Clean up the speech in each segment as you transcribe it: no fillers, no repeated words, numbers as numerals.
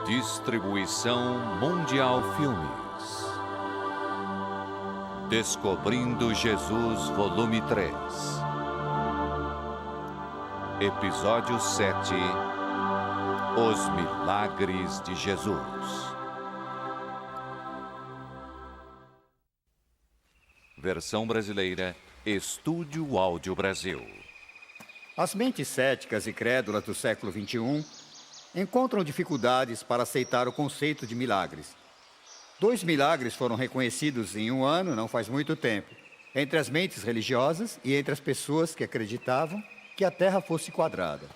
Distribuição Mundial Filmes. Descobrindo Jesus, volume 3. Episódio 7. Os Milagres de Jesus. Versão brasileira, Estúdio Áudio Brasil. As mentes céticas e crédulas do século XXI encontram dificuldades para aceitar o conceito de milagres. 2 milagres foram reconhecidos em um ano, não faz muito tempo, entre as mentes religiosas e entre as pessoas que acreditavam que a Terra fosse quadrada.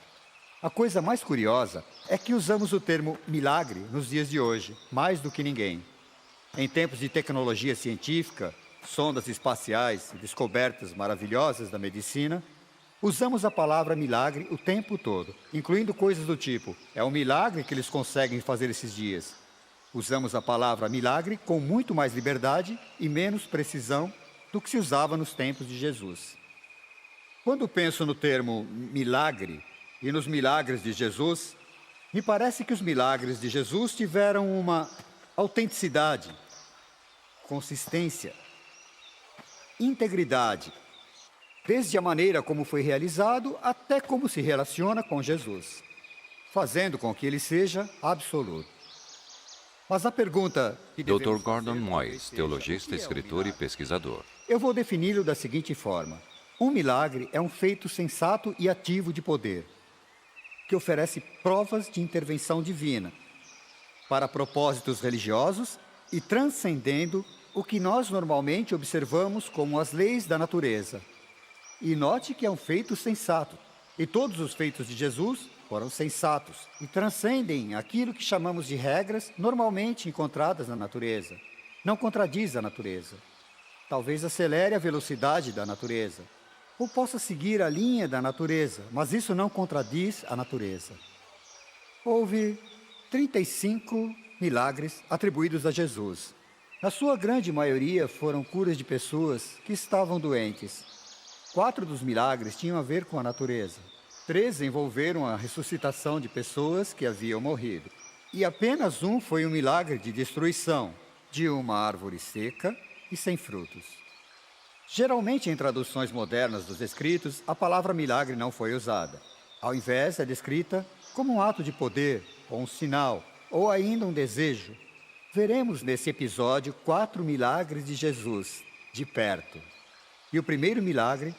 A coisa mais curiosa é que usamos o termo milagre nos dias de hoje, mais do que ninguém. Em tempos de tecnologia científica, sondas espaciais e descobertas maravilhosas da medicina, usamos a palavra milagre o tempo todo, incluindo coisas do tipo, é um milagre que eles conseguem fazer esses dias. Usamos a palavra milagre com muito mais liberdade e menos precisão do que se usava nos tempos de Jesus. Quando penso no termo milagre e nos milagres de Jesus, me parece que os milagres de Jesus tiveram uma autenticidade, consistência, integridade, desde a maneira como foi realizado até como se relaciona com Jesus, fazendo com que ele seja absoluto. Mas a pergunta que Dr. Gordon Moyes, teologista, escritor e pesquisador. Eu vou defini-lo da seguinte forma. Um milagre é um feito sensato e ativo de poder, que oferece provas de intervenção divina para propósitos religiosos e transcendendo o que nós normalmente observamos como as leis da natureza. E note que é um feito sensato. E todos os feitos de Jesus foram sensatos e transcendem aquilo que chamamos de regras normalmente encontradas na natureza. Não contradiz a natureza. Talvez acelere a velocidade da natureza. Ou possa seguir a linha da natureza, mas isso não contradiz a natureza. Houve 35 milagres atribuídos a Jesus. Na sua grande maioria foram curas de pessoas que estavam doentes. 4 dos milagres tinham a ver com a natureza. 3 envolveram a ressuscitação de pessoas que haviam morrido. E apenas um foi um milagre de destruição de uma árvore seca e sem frutos. Geralmente, em traduções modernas dos escritos, a palavra milagre não foi usada. Ao invés, é descrita como um ato de poder, ou um sinal, ou ainda um desejo. Veremos nesse episódio 4 milagres de Jesus, de perto. E o primeiro milagre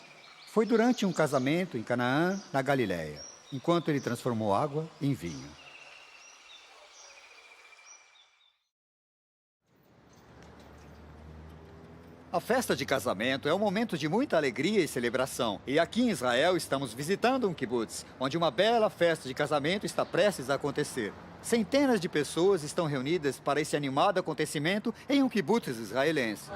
foi durante um casamento em Canaã, na Galileia, enquanto ele transformou água em vinho. A festa de casamento é um momento de muita alegria e celebração. E aqui em Israel estamos visitando um kibbutz, onde uma bela festa de casamento está prestes a acontecer. Centenas de pessoas estão reunidas para esse animado acontecimento em um kibbutz israelense.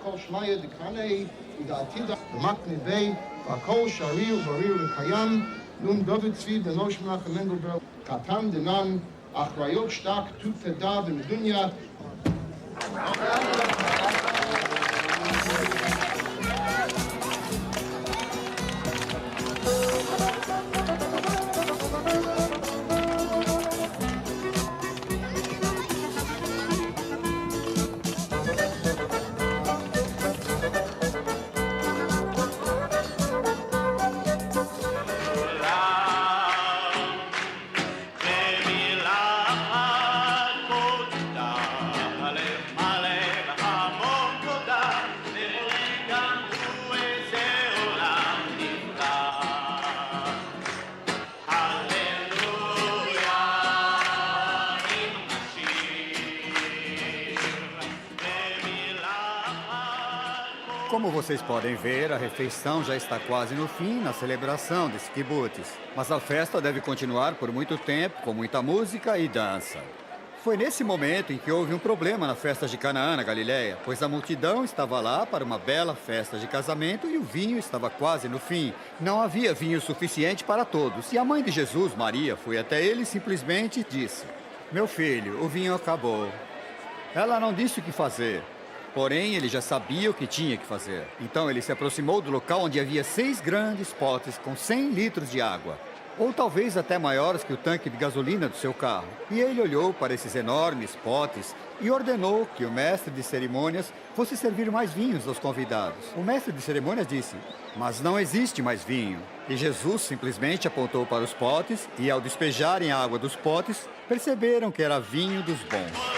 כל שמיה דקרני ודעתיד ומקנה בי והכל שרי ובריא וקיים נום דוד צבי בנו שמלך מנדלברג קטן דנן אחריות שטק תות תדע ומדוניה Como vocês podem ver, a refeição já está quase no fim na celebração desse kibbutz. Mas a festa deve continuar por muito tempo, com muita música e dança. Foi nesse momento em que houve um problema na festa de Canaã, na Galiléia, pois a multidão estava lá para uma bela festa de casamento e o vinho estava quase no fim. Não havia vinho suficiente para todos. E a mãe de Jesus, Maria, foi até ele e simplesmente disse: "Meu filho, o vinho acabou." Ela não disse o que fazer, porém ele já sabia o que tinha que fazer. Então ele se aproximou do local onde havia 6 grandes potes com 100 litros de água, ou talvez até maiores que o tanque de gasolina do seu carro. E ele olhou para esses enormes potes e ordenou que o mestre de cerimônias fosse servir mais vinhos aos convidados. O mestre de cerimônias disse: "Mas não existe mais vinho." E Jesus simplesmente apontou para os potes e, ao despejarem a água dos potes, perceberam que era vinho dos bons.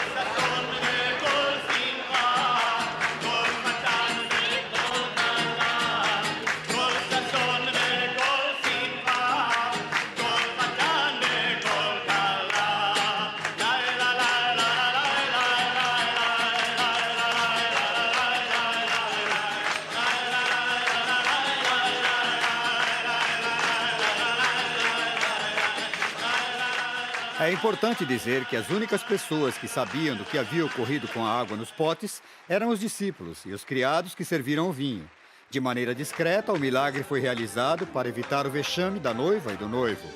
É importante dizer que as únicas pessoas que sabiam do que havia ocorrido com a água nos potes eram os discípulos e os criados que serviram o vinho. De maneira discreta, o milagre foi realizado para evitar o vexame da noiva e do noivo.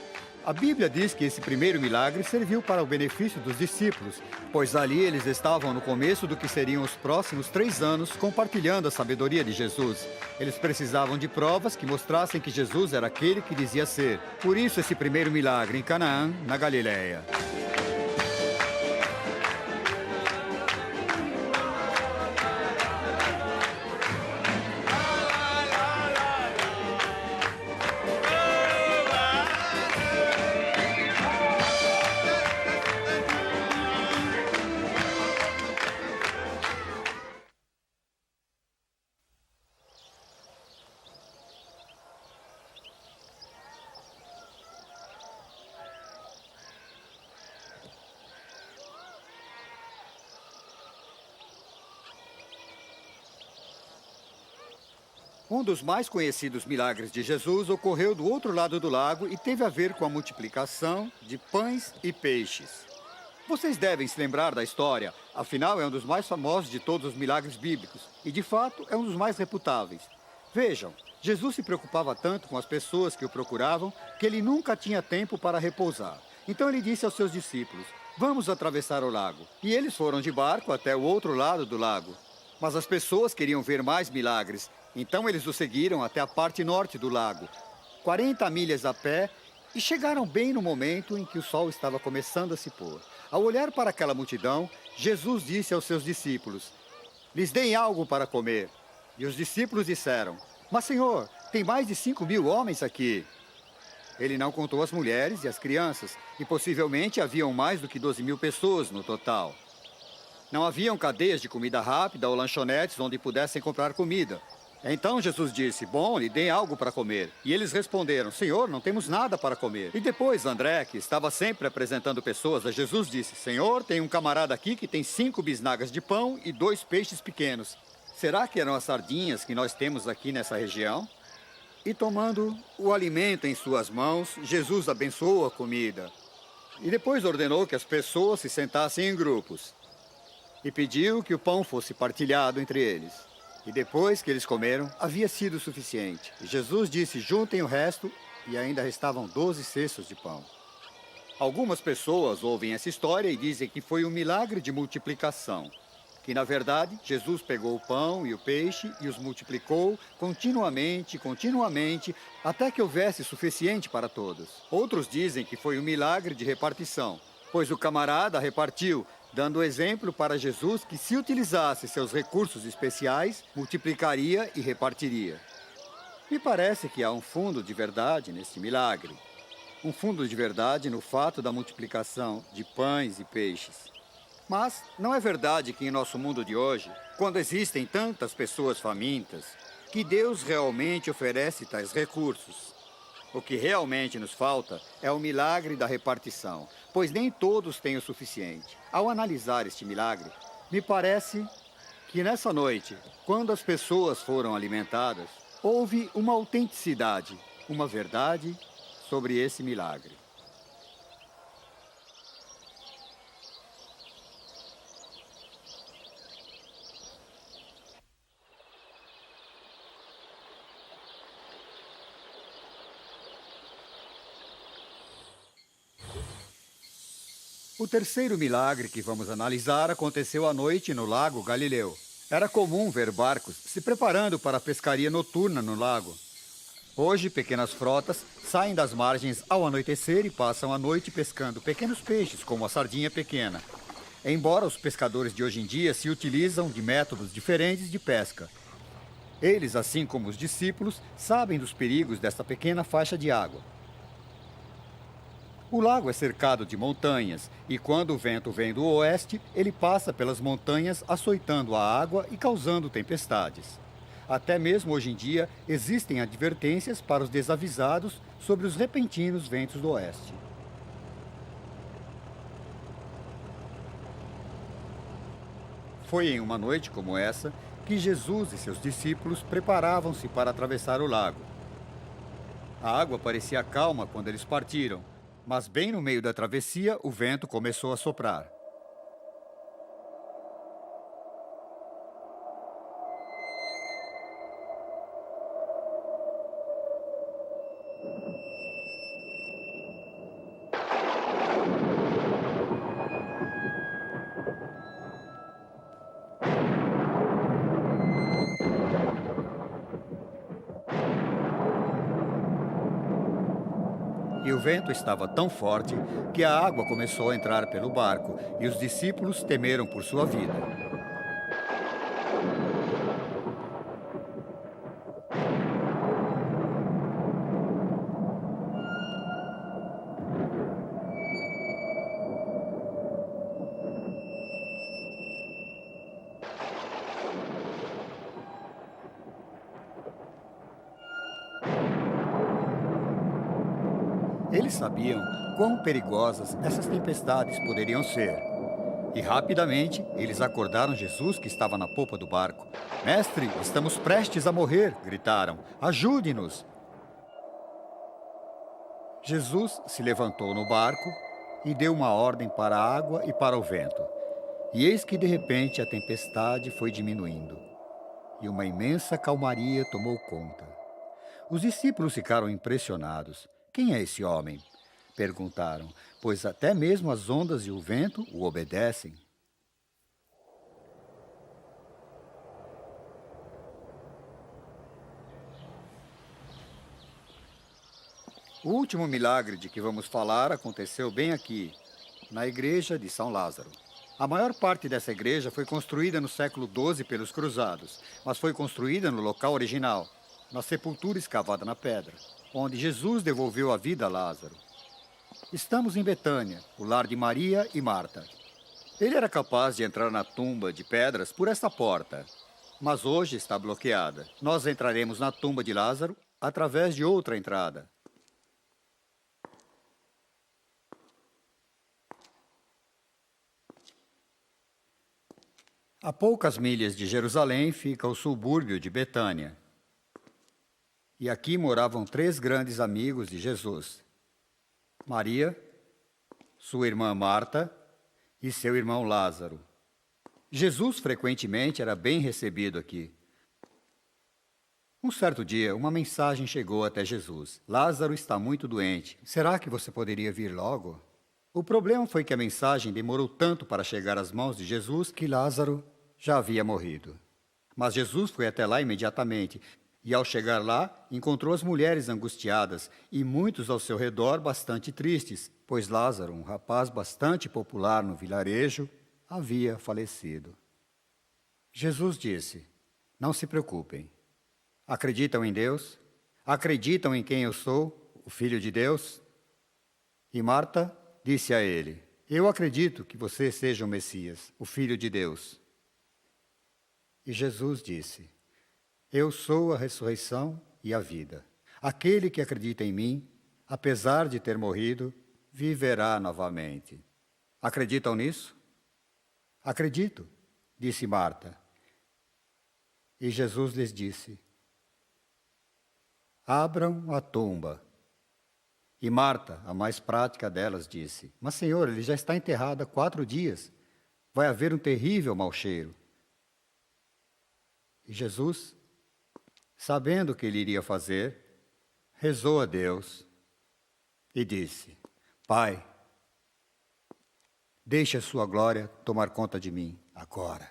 A Bíblia diz que esse primeiro milagre serviu para o benefício dos discípulos, pois ali eles estavam no começo do que seriam os próximos 3 anos compartilhando a sabedoria de Jesus. Eles precisavam de provas que mostrassem que Jesus era aquele que dizia ser. Por isso esse primeiro milagre em Canaã, na Galiléia. Um dos mais conhecidos milagres de Jesus ocorreu do outro lado do lago e teve a ver com a multiplicação de pães e peixes. Vocês devem se lembrar da história, afinal é um dos mais famosos de todos os milagres bíblicos e, de fato, é um dos mais reputáveis. Vejam, Jesus se preocupava tanto com as pessoas que o procuravam que ele nunca tinha tempo para repousar. Então ele disse aos seus discípulos: "Vamos atravessar o lago." E eles foram de barco até o outro lado do lago. Mas as pessoas queriam ver mais milagres. Então eles o seguiram até a parte norte do lago, 40 milhas a pé, e chegaram bem no momento em que o sol estava começando a se pôr. Ao olhar para aquela multidão, Jesus disse aos seus discípulos: "Lhes deem algo para comer." E os discípulos disseram: "Mas, Senhor, tem mais de 5.000 homens aqui." Ele não contou as mulheres e as crianças, e possivelmente haviam mais do que 12.000 pessoas no total. Não haviam cadeias de comida rápida ou lanchonetes onde pudessem comprar comida. Então Jesus disse: "Bom, lhe deem algo para comer." E eles responderam: "Senhor, não temos nada para comer." E depois André, que estava sempre apresentando pessoas a Jesus, disse: "Senhor, tem um camarada aqui que tem 5 bisnagas de pão e 2 peixes pequenos. Será que eram as sardinhas que nós temos aqui nessa região?" E tomando o alimento em suas mãos, Jesus abençoou a comida. E depois ordenou que as pessoas se sentassem em grupos. E pediu que o pão fosse partilhado entre eles. E depois que eles comeram, havia sido suficiente. E Jesus disse: "Juntem o resto", e ainda restavam 12 cestos de pão. Algumas pessoas ouvem essa história e dizem que foi um milagre de multiplicação. Que, na verdade, Jesus pegou o pão e o peixe e os multiplicou continuamente, até que houvesse suficiente para todos. Outros dizem que foi um milagre de repartição, pois o camarada repartiu, dando exemplo para Jesus que, se utilizasse seus recursos especiais, multiplicaria e repartiria. Me parece que há um fundo de verdade nesse milagre. Um fundo de verdade no fato da multiplicação de pães e peixes. Mas não é verdade que em nosso mundo de hoje, quando existem tantas pessoas famintas, que Deus realmente oferece tais recursos. O que realmente nos falta é o milagre da repartição, pois nem todos têm o suficiente. Ao analisar este milagre, me parece que nessa noite, quando as pessoas foram alimentadas, houve uma autenticidade, uma verdade sobre esse milagre. O terceiro milagre que vamos analisar aconteceu à noite no lago Galileu. Era comum ver barcos se preparando para a pescaria noturna no lago. Hoje, pequenas frotas saem das margens ao anoitecer e passam a noite pescando pequenos peixes, como a sardinha pequena. Embora os pescadores de hoje em dia se utilizam de métodos diferentes de pesca. Eles, assim como os discípulos, sabem dos perigos desta pequena faixa de água. O lago é cercado de montanhas e quando o vento vem do oeste, ele passa pelas montanhas açoitando a água e causando tempestades. Até mesmo hoje em dia, existem advertências para os desavisados sobre os repentinos ventos do oeste. Foi em uma noite como essa que Jesus e seus discípulos preparavam-se para atravessar o lago. A água parecia calma quando eles partiram, mas bem no meio da travessia o vento começou a soprar. E o vento estava tão forte que a água começou a entrar pelo barco e os discípulos temeram por sua vida. Eles sabiam quão perigosas essas tempestades poderiam ser. E rapidamente eles acordaram Jesus, que estava na popa do barco. "Mestre, estamos prestes a morrer!" gritaram. "Ajude-nos!" Jesus se levantou no barco e deu uma ordem para a água e para o vento. E eis que de repente a tempestade foi diminuindo. E uma imensa calmaria tomou conta. Os discípulos ficaram impressionados. "Quem é esse homem?" perguntaram, pois até mesmo as ondas e o vento o obedecem. O último milagre de que vamos falar aconteceu bem aqui, na igreja de São Lázaro. A maior parte dessa igreja foi construída no século XII pelos cruzados, mas foi construída no local original, na sepultura escavada na pedra, onde Jesus devolveu a vida a Lázaro. Estamos em Betânia, o lar de Maria e Marta. Ele era capaz de entrar na tumba de pedras por esta porta, mas hoje está bloqueada. Nós entraremos na tumba de Lázaro através de outra entrada. A poucas milhas de Jerusalém fica o subúrbio de Betânia. E aqui moravam 3 grandes amigos de Jesus: Maria, sua irmã Marta e seu irmão Lázaro. Jesus frequentemente era bem recebido aqui. Um certo dia, uma mensagem chegou até Jesus: "Lázaro está muito doente. Será que você poderia vir logo?" O problema foi que a mensagem demorou tanto para chegar às mãos de Jesus que Lázaro já havia morrido. Mas Jesus foi até lá imediatamente e, ao chegar lá, encontrou as mulheres angustiadas e muitos ao seu redor bastante tristes, pois Lázaro, um rapaz bastante popular no vilarejo, havia falecido. Jesus disse: "Não se preocupem. Acreditam em Deus? Acreditam em quem eu sou, o Filho de Deus?" E Marta disse a ele: "Eu acredito que você seja o Messias, o Filho de Deus." E Jesus disse: "Eu sou a ressurreição e a vida. Aquele que acredita em mim, apesar de ter morrido, viverá novamente." Acreditam nisso? "Acredito", disse Marta. E Jesus lhes disse: "Abram a tumba." E Marta, a mais prática delas, disse: "Mas, Senhor, ele já está enterrado há 4 dias. Vai haver um terrível mau cheiro." E Jesus, sabendo o que ele iria fazer, rezou a Deus e disse: "Pai, Deixe a sua glória tomar conta de mim agora.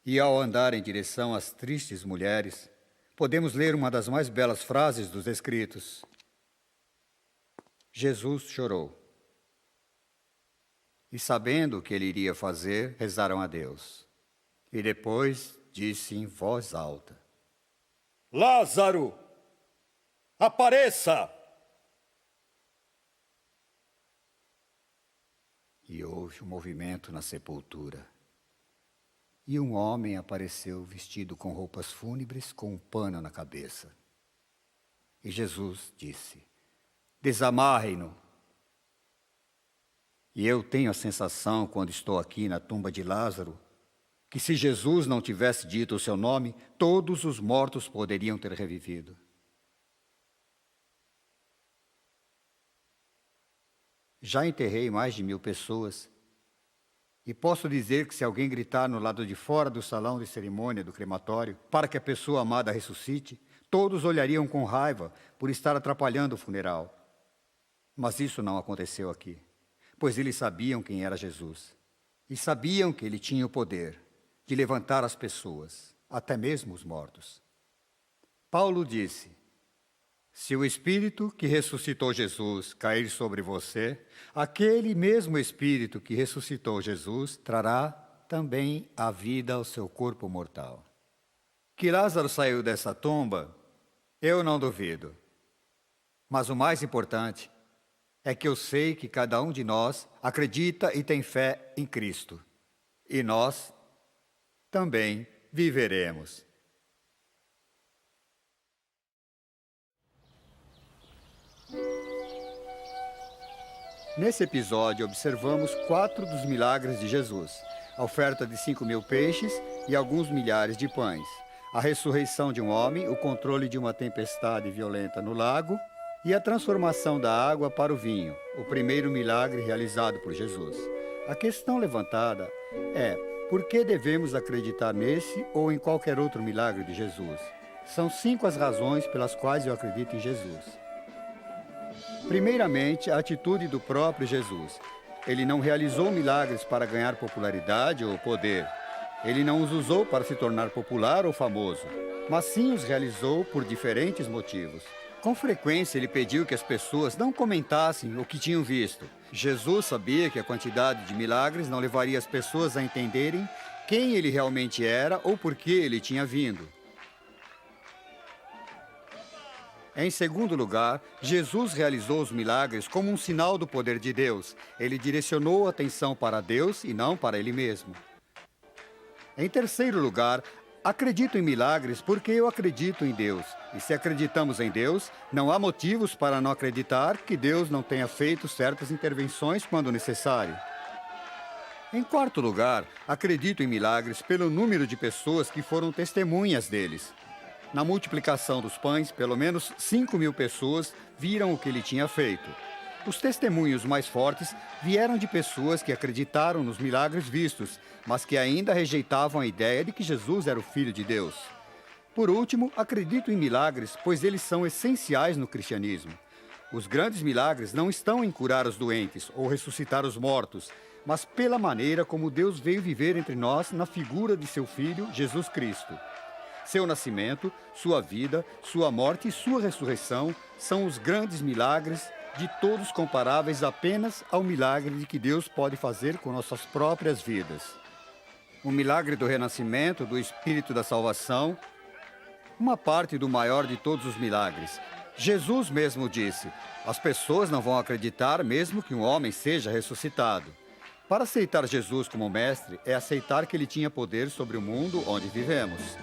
E ao andar em direção às tristes mulheres, podemos ler uma das mais belas frases dos Escritos. Jesus chorou. E sabendo o que ele iria fazer, rezaram a Deus. E depois disse em voz alta: Lázaro, apareça! E houve um movimento na sepultura. E um homem apareceu vestido com roupas fúnebres, com um pano na cabeça. E Jesus disse: Desamarrem-no. E eu tenho a sensação, quando estou aqui na tumba de Lázaro, que se Jesus não tivesse dito o seu nome, todos os mortos poderiam ter revivido. Já enterrei mais de 1000 pessoas, e posso dizer que se alguém gritar no lado de fora do salão de cerimônia do crematório para que a pessoa amada ressuscite, todos olhariam com raiva por estar atrapalhando o funeral. Mas isso não aconteceu aqui, pois eles sabiam quem era Jesus, e sabiam que ele tinha o poder de levantar as pessoas, até mesmo os mortos. Paulo disse: se o Espírito que ressuscitou Jesus cair sobre você, aquele mesmo Espírito que ressuscitou Jesus trará também a vida ao seu corpo mortal. Que Lázaro saiu dessa tumba, eu não duvido. Mas o mais importante é que eu sei que cada um de nós acredita e tem fé em Cristo. E nós também viveremos. Nesse episódio, observamos 4 dos milagres de Jesus: a oferta de 5.000 peixes e alguns milhares de pães, a ressurreição de um homem, o controle de uma tempestade violenta no lago e a transformação da água para o vinho, o primeiro milagre realizado por Jesus. A questão levantada é: por que devemos acreditar nesse ou em qualquer outro milagre de Jesus? São 5 as razões pelas quais eu acredito em Jesus. Primeiramente, a atitude do próprio Jesus. Ele não realizou milagres para ganhar popularidade ou poder. Ele não os usou para se tornar popular ou famoso, mas sim os realizou por diferentes motivos. Com frequência, ele pediu que as pessoas não comentassem o que tinham visto. Jesus sabia que a quantidade de milagres não levaria as pessoas a entenderem quem ele realmente era ou por que ele tinha vindo. Em segundo lugar, Jesus realizou os milagres como um sinal do poder de Deus. Ele direcionou a atenção para Deus e não para ele mesmo. Em terceiro lugar, acredito em milagres porque eu acredito em Deus. E se acreditamos em Deus, não há motivos para não acreditar que Deus não tenha feito certas intervenções quando necessário. Em quarto lugar, acredito em milagres pelo número de pessoas que foram testemunhas deles. Na multiplicação dos pães, pelo menos 5.000 pessoas viram o que ele tinha feito. Os testemunhos mais fortes vieram de pessoas que acreditaram nos milagres vistos, mas que ainda rejeitavam a ideia de que Jesus era o Filho de Deus. Por último, acredito em milagres, pois eles são essenciais no cristianismo. Os grandes milagres não estão em curar os doentes ou ressuscitar os mortos, mas pela maneira como Deus veio viver entre nós na figura de seu Filho, Jesus Cristo. Seu nascimento, sua vida, sua morte e sua ressurreição são os grandes milagres, de todos comparáveis apenas ao milagre de que Deus pode fazer com nossas próprias vidas. O milagre do renascimento, do Espírito da salvação, uma parte do maior de todos os milagres. Jesus mesmo disse: as pessoas não vão acreditar mesmo que um homem seja ressuscitado. Para aceitar Jesus como mestre é aceitar que ele tinha poder sobre o mundo onde vivemos.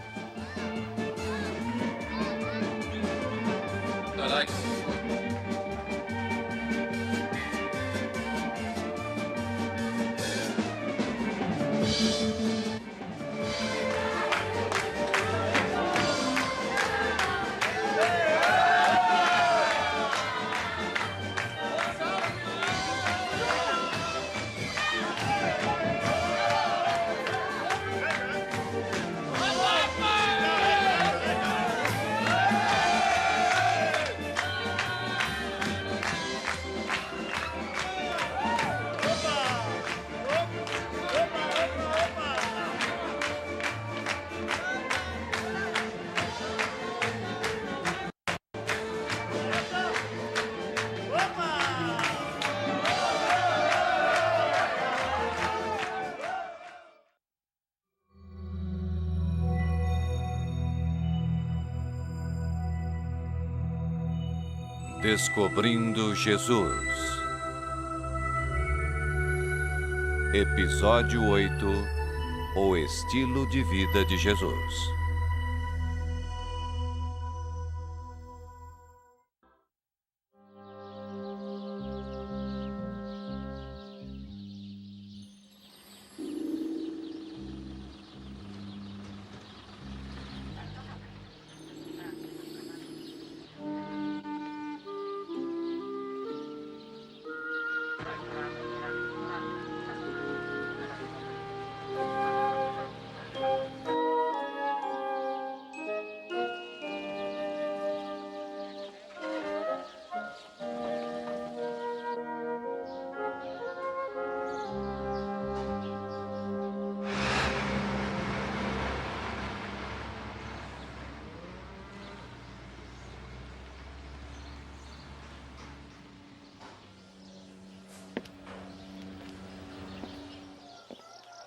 Descobrindo Jesus. Episódio 8. O estilo de vida de Jesus.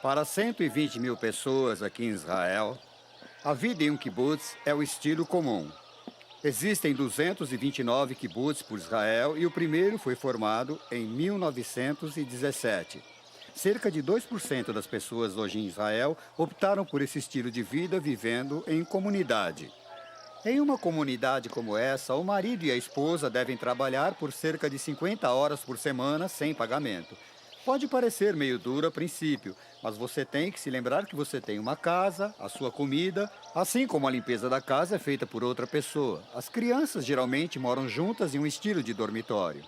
Para 120 mil pessoas aqui em Israel, a vida em um kibbutz é o estilo comum. Existem 229 kibbutz por Israel e o primeiro foi formado em 1917. Cerca de 2% das pessoas hoje em Israel optaram por esse estilo de vida vivendo em comunidade. Em uma comunidade como essa, o marido e a esposa devem trabalhar por cerca de 50 horas por semana sem pagamento. Pode parecer meio duro a princípio, mas você tem que se lembrar que você tem uma casa, a sua comida, assim como a limpeza da casa é feita por outra pessoa. As crianças geralmente moram juntas em um estilo de dormitório.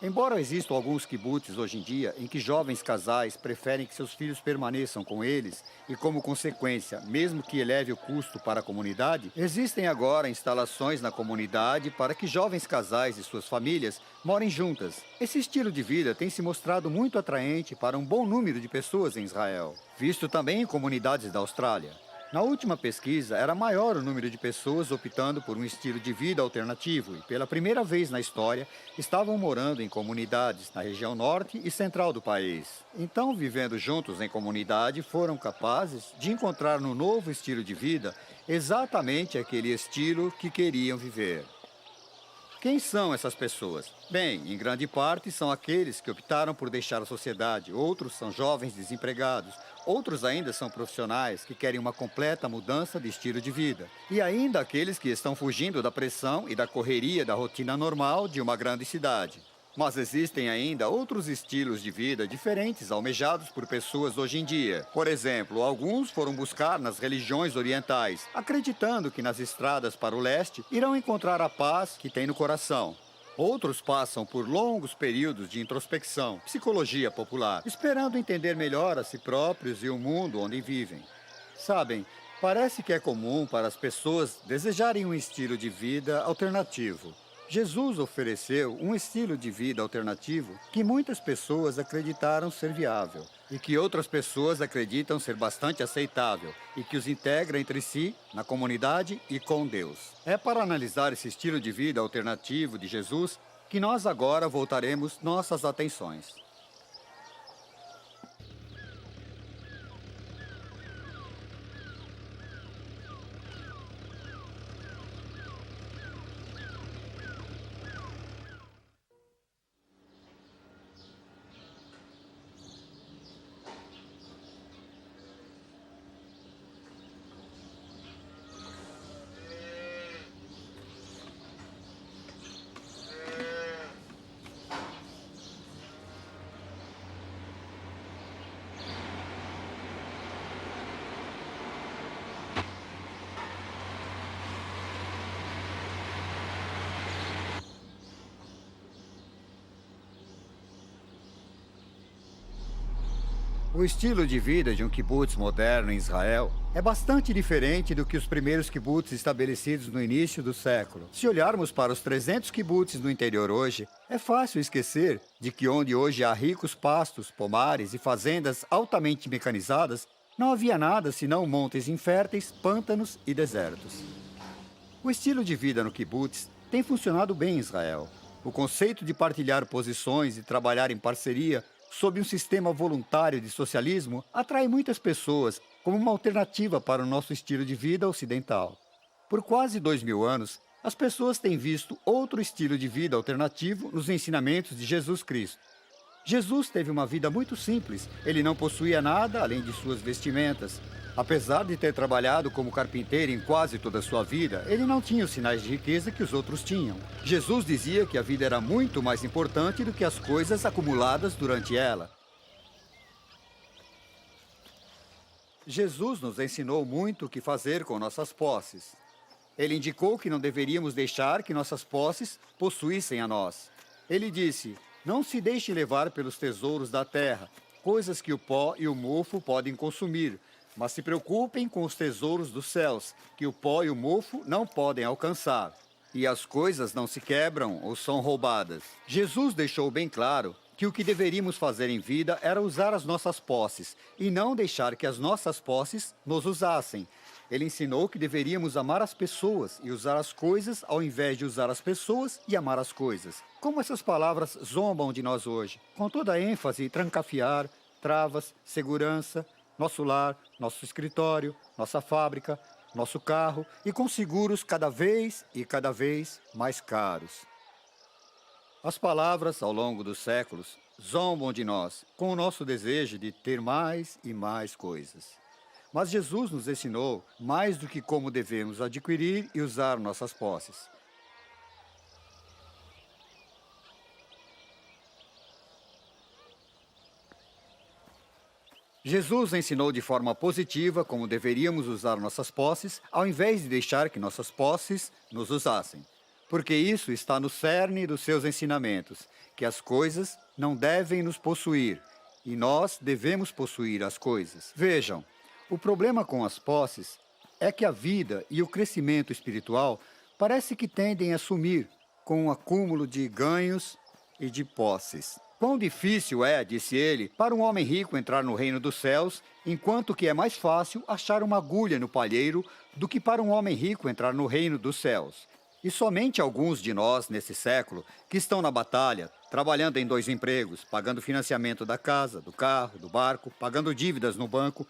Embora existam alguns kibbutz hoje em dia em que jovens casais preferem que seus filhos permaneçam com eles e, como consequência, mesmo que eleve o custo para a comunidade, existem agora instalações na comunidade para que jovens casais e suas famílias morem juntas. Esse estilo de vida tem se mostrado muito atraente para um bom número de pessoas em Israel, visto também em comunidades da Austrália. Na última pesquisa, era maior o número de pessoas optando por um estilo de vida alternativo e, pela primeira vez na história, estavam morando em comunidades na região norte e central do país. Então, vivendo juntos em comunidade, foram capazes de encontrar no novo estilo de vida exatamente aquele estilo que queriam viver. Quem são essas pessoas? Bem, em grande parte são aqueles que optaram por deixar a sociedade, outros são jovens desempregados, outros ainda são profissionais que querem uma completa mudança de estilo de vida. E ainda aqueles que estão fugindo da pressão e da correria da rotina normal de uma grande cidade. Mas existem ainda outros estilos de vida diferentes almejados por pessoas hoje em dia. Por exemplo, alguns foram buscar nas religiões orientais, acreditando que nas estradas para o leste irão encontrar a paz que tem no coração. Outros passam por longos períodos de introspecção, psicologia popular, esperando entender melhor a si próprios e o mundo onde vivem. Sabem, parece que é comum para as pessoas desejarem um estilo de vida alternativo. Jesus ofereceu um estilo de vida alternativo que muitas pessoas acreditaram ser viável e que outras pessoas acreditam ser bastante aceitável e que os integra entre si, na comunidade e com Deus. É para analisar esse estilo de vida alternativo de Jesus que nós agora voltaremos nossas atenções. O estilo de vida de um kibbutz moderno em Israel é bastante diferente do que os primeiros kibbutz estabelecidos no início do século. Se olharmos para os 300 kibbutzes no interior hoje, é fácil esquecer de que onde hoje há ricos pastos, pomares e fazendas altamente mecanizadas, não havia nada senão montes inférteis, pântanos e desertos. O estilo de vida no kibbutz tem funcionado bem em Israel. O conceito de partilhar posições e trabalhar em parceria sob um sistema voluntário de socialismo atrai muitas pessoas como uma alternativa para o nosso estilo de vida ocidental. Por quase 2000 anos, As pessoas têm visto outro estilo de vida alternativo nos ensinamentos de Jesus Cristo. Jesus teve uma vida muito simples. Ele não possuía nada além de suas vestimentas. Apesar de ter trabalhado como carpinteiro em quase toda a sua vida, ele não tinha os sinais de riqueza que os outros tinham. Jesus dizia que a vida era muito mais importante do que as coisas acumuladas durante ela. Jesus nos ensinou muito o que fazer com nossas posses. Ele indicou que não deveríamos deixar que nossas posses possuíssem a nós. Ele disse: não se deixe levar pelos tesouros da terra, coisas que o pó e o mofo podem consumir, mas se preocupem com os tesouros dos céus, que o pó e o mofo não podem alcançar. E as coisas não se quebram ou são roubadas. Jesus deixou bem claro que o que deveríamos fazer em vida era usar as nossas posses e não deixar que as nossas posses nos usassem. Ele ensinou que deveríamos amar as pessoas e usar as coisas ao invés de usar as pessoas e amar as coisas. Como essas palavras zombam de nós hoje, com toda a ênfase, trancafiar, travas, segurança, nosso lar, nosso escritório, nossa fábrica, nosso carro e com seguros cada vez mais caros. As palavras, ao longo dos séculos, zombam de nós com o nosso desejo de ter mais e mais coisas. Mas Jesus nos ensinou mais do que como devemos adquirir e usar nossas posses. Jesus ensinou de forma positiva como deveríamos usar nossas posses, ao invés de deixar que nossas posses nos usassem. Porque isso está no cerne dos seus ensinamentos, que as coisas não devem nos possuir, e nós devemos possuir as coisas. Vejam, o problema com as posses é que a vida e o crescimento espiritual parece que tendem a sumir com o acúmulo de ganhos e de posses. Quão difícil é, disse ele, para um homem rico entrar no reino dos céus, enquanto que é mais fácil achar uma agulha no palheiro do que para um homem rico entrar no reino dos céus. E somente alguns de nós, nesse século, que estão na batalha, trabalhando em 2 empregos, pagando financiamento da casa, do carro, do barco, pagando dívidas no banco,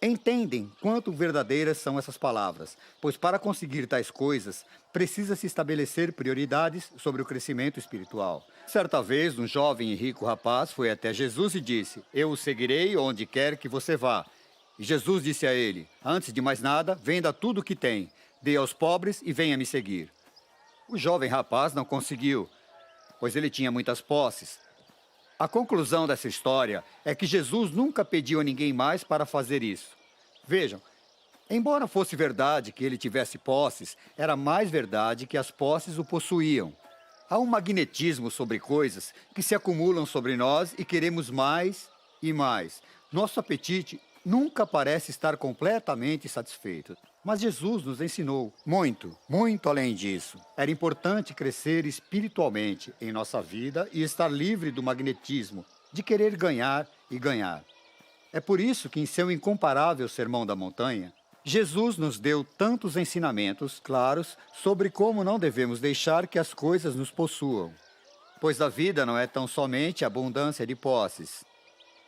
entendem quanto verdadeiras são essas palavras, pois para conseguir tais coisas, precisa-se estabelecer prioridades sobre o crescimento espiritual. Certa vez, um jovem e rico rapaz foi até Jesus e disse: eu o seguirei onde quer que você vá. E Jesus disse a ele: antes de mais nada, venda tudo o que tem, dê aos pobres e venha me seguir. O jovem rapaz não conseguiu, pois ele tinha muitas posses. A conclusão dessa história é que Jesus nunca pediu a ninguém mais para fazer isso. Vejam, embora fosse verdade que ele tivesse posses, era mais verdade que as posses o possuíam. Há um magnetismo sobre coisas que se acumulam sobre nós e queremos mais e mais. Nosso apetite nunca parece estar completamente satisfeito. Mas Jesus nos ensinou muito, muito além disso. Era importante crescer espiritualmente em nossa vida e estar livre do magnetismo de querer ganhar e ganhar. É por isso que em seu incomparável Sermão da Montanha, Jesus nos deu tantos ensinamentos claros sobre como não devemos deixar que as coisas nos possuam. Pois a vida não é tão somente abundância de posses.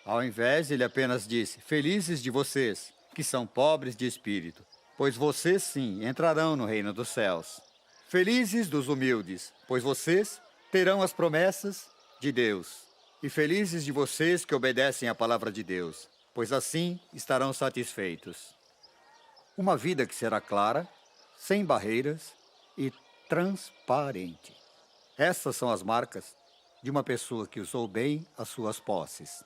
Ao invés, ele apenas disse: felizes de vocês, que são pobres de espírito, pois vocês sim entrarão no reino dos céus. Felizes dos humildes, pois vocês terão as promessas de Deus. E felizes de vocês que obedecem à palavra de Deus, pois assim estarão satisfeitos. Uma vida que será clara, sem barreiras e transparente. Essas são as marcas de uma pessoa que usou bem as suas posses.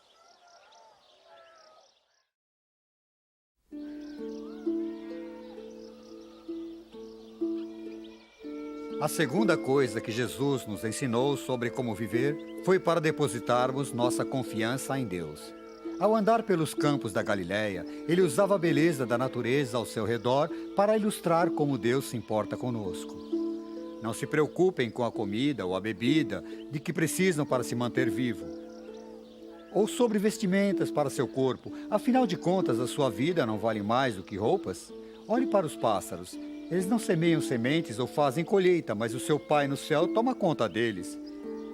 A segunda coisa que Jesus nos ensinou sobre como viver foi para depositarmos nossa confiança em Deus. Ao andar pelos campos da Galileia, ele usava a beleza da natureza ao seu redor para ilustrar como Deus se importa conosco. Não se preocupem com a comida ou a bebida de que precisam para se manter vivo, ou sobre vestimentas para seu corpo. Afinal de contas, a sua vida não vale mais do que roupas? Olhe para os pássaros. Eles não semeiam sementes ou fazem colheita, mas o seu Pai no céu toma conta deles.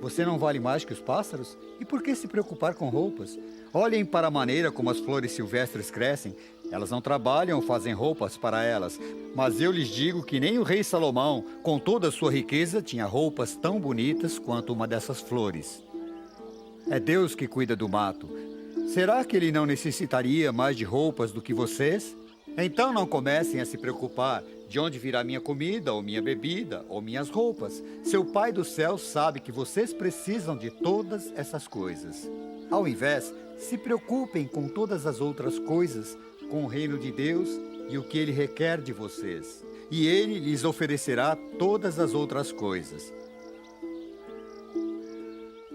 Você não vale mais que os pássaros? E por que se preocupar com roupas? Olhem para a maneira como as flores silvestres crescem. Elas não trabalham ou fazem roupas para elas, mas eu lhes digo que nem o rei Salomão, com toda a sua riqueza, tinha roupas tão bonitas quanto uma dessas flores. É Deus que cuida do mato. Será que ele não necessitaria mais de roupas do que vocês? Então não comecem a se preocupar de onde virá minha comida, ou minha bebida, ou minhas roupas. Seu Pai do céu sabe que vocês precisam de todas essas coisas. Ao invés, se preocupem com todas as outras coisas, com o reino de Deus e o que Ele requer de vocês. E Ele lhes oferecerá todas as outras coisas.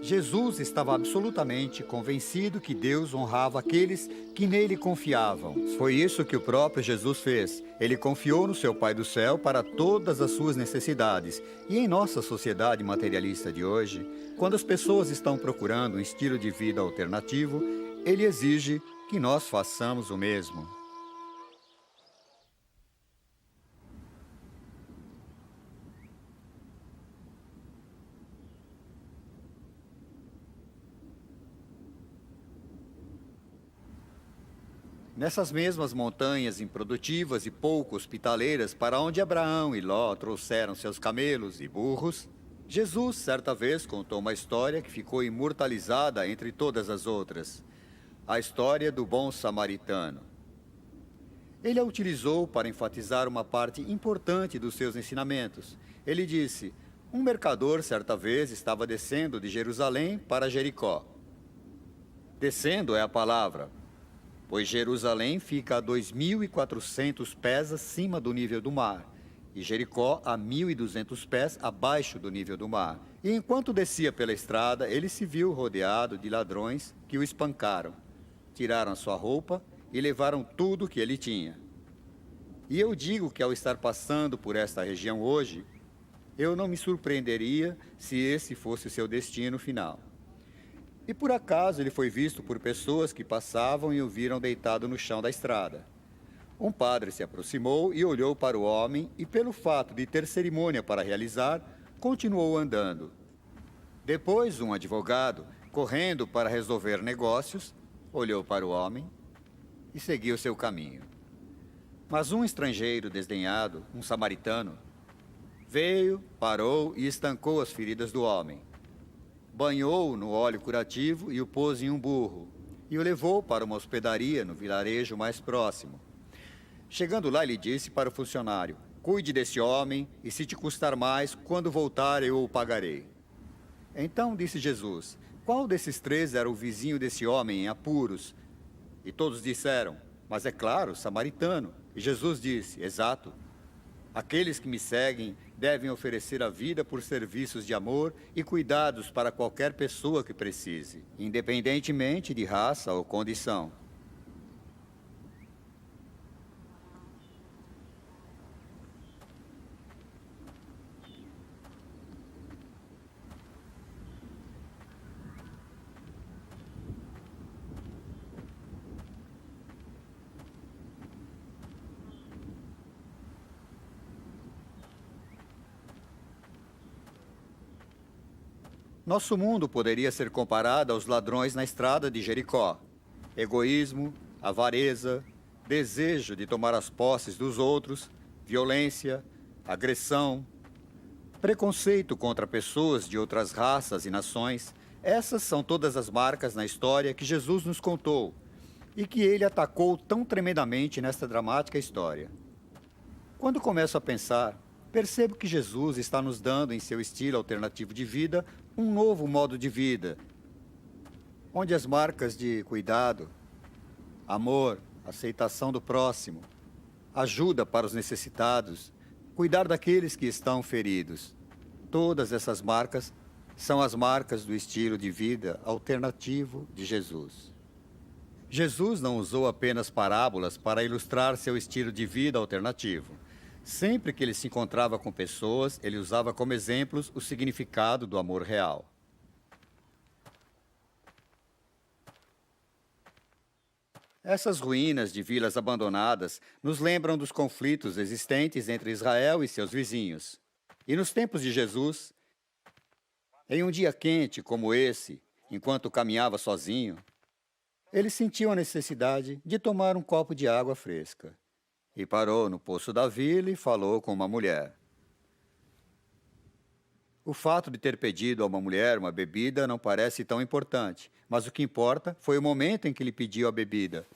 Jesus estava absolutamente convencido que Deus honrava aqueles que nele confiavam. Foi isso que o próprio Jesus fez. Ele confiou no seu Pai do céu para todas as suas necessidades. E em nossa sociedade materialista de hoje, quando as pessoas estão procurando um estilo de vida alternativo, Ele exige que nós façamos o mesmo. Nessas mesmas montanhas improdutivas e pouco hospitaleiras para onde Abraão e Ló trouxeram seus camelos e burros, Jesus, certa vez, contou uma história que ficou imortalizada entre todas as outras. A história do bom samaritano. Ele a utilizou para enfatizar uma parte importante dos seus ensinamentos. Ele disse: um mercador, certa vez, estava descendo de Jerusalém para Jericó. Descendo é a palavra, pois Jerusalém fica a 2.400 pés acima do nível do mar, e Jericó a 1.200 pés abaixo do nível do mar. E enquanto descia pela estrada, ele se viu rodeado de ladrões que o espancaram, tiraram sua roupa e levaram tudo que ele tinha. E eu digo que ao estar passando por esta região hoje, eu não me surpreenderia se esse fosse o seu destino final. E por acaso ele foi visto por pessoas que passavam e o viram deitado no chão da estrada. Um padre se aproximou e olhou para o homem e, pelo fato de ter cerimônia para realizar, continuou andando. Depois, um advogado, correndo para resolver negócios, olhou para o homem e seguiu seu caminho. Mas um estrangeiro desdenhado, um samaritano, veio, parou e estancou as feridas do homem. Banhou-o no óleo curativo e o pôs em um burro, e o levou para uma hospedaria no vilarejo mais próximo. Chegando lá, ele disse para o funcionário: cuide desse homem, e se te custar mais, quando voltar eu o pagarei. Então disse Jesus: qual desses três era o vizinho desse homem em apuros? E todos disseram: mas é claro, samaritano. E Jesus disse: exato. Aqueles que me seguem devem oferecer a vida por serviços de amor e cuidados para qualquer pessoa que precise, independentemente de raça ou condição. Nosso mundo poderia ser comparado aos ladrões na estrada de Jericó. Egoísmo, avareza, desejo de tomar as posses dos outros, violência, agressão, preconceito contra pessoas de outras raças e nações. Essas são todas as marcas na história que Jesus nos contou e que ele atacou tão tremendamente nesta dramática história. Quando começo a pensar, percebo que Jesus está nos dando, em seu estilo alternativo de vida, um novo modo de vida, onde as marcas de cuidado, amor, aceitação do próximo, ajuda para os necessitados, cuidar daqueles que estão feridos. Todas essas marcas são as marcas do estilo de vida alternativo de Jesus. Jesus não usou apenas parábolas para ilustrar seu estilo de vida alternativo. Sempre que ele se encontrava com pessoas, ele usava como exemplos o significado do amor real. Essas ruínas de vilas abandonadas nos lembram dos conflitos existentes entre Israel e seus vizinhos. E nos tempos de Jesus, em um dia quente como esse, enquanto caminhava sozinho, Ele sentiu a necessidade de tomar um copo de água fresca e parou no poço da vila e falou com uma mulher. O fato de ter pedido a uma mulher uma bebida não parece tão importante, mas o que importa foi o momento em que ele pediu a bebida.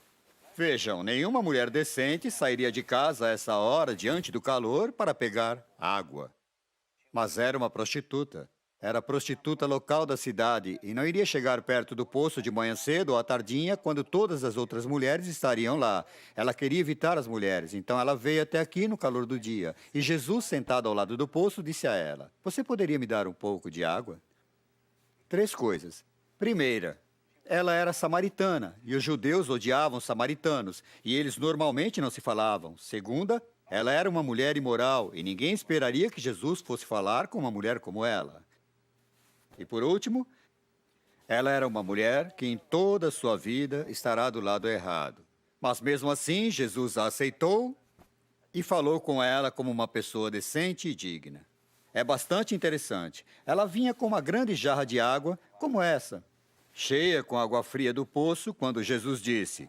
Vejam, nenhuma mulher decente sairia de casa a essa hora, diante do calor, para pegar água. Mas era uma prostituta. Era a prostituta local da cidade e não iria chegar perto do poço de manhã cedo ou à tardinha, quando todas as outras mulheres estariam lá. Ela queria evitar as mulheres, então ela veio até aqui no calor do dia. E Jesus, sentado ao lado do poço, disse a ela: "Você poderia me dar um pouco de água?" 3 coisas. Primeira, ela era samaritana e os judeus odiavam os samaritanos e eles normalmente não se falavam. Segunda, ela era uma mulher imoral e ninguém esperaria que Jesus fosse falar com uma mulher como ela. E por último, ela era uma mulher que em toda a sua vida estará do lado errado. Mas mesmo assim, Jesus a aceitou e falou com ela como uma pessoa decente e digna. É bastante interessante. Ela vinha com uma grande jarra de água, como essa, cheia com água fria do poço, quando Jesus disse: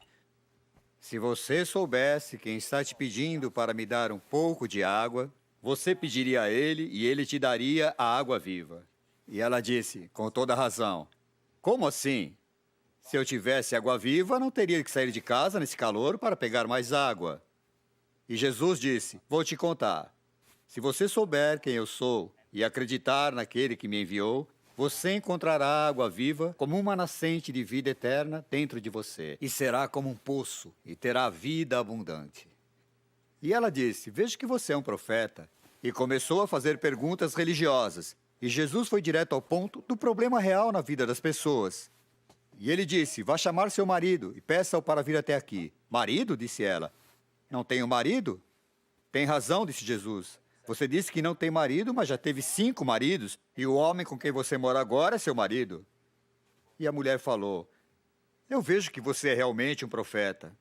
"Se você soubesse quem está te pedindo para me dar um pouco de água, você pediria a ele e ele te daria a água viva." E ela disse, com toda razão: "Como assim? Se eu tivesse água viva, não teria que sair de casa nesse calor para pegar mais água." E Jesus disse: "Vou te contar. Se você souber quem eu sou e acreditar naquele que me enviou, você encontrará água viva como uma nascente de vida eterna dentro de você. E será como um poço e terá vida abundante." E ela disse: "Vejo que você é um profeta." E começou a fazer perguntas religiosas. E Jesus foi direto ao ponto do problema real na vida das pessoas. E ele disse: "Vá chamar seu marido e peça-o para vir até aqui." "Marido?" disse ela. "Não tenho marido?" "Tem razão", disse Jesus. "Você disse que não tem marido, mas já teve 5 maridos, e o homem com quem você mora agora é seu marido." E a mulher falou: "Eu vejo que você é realmente um profeta."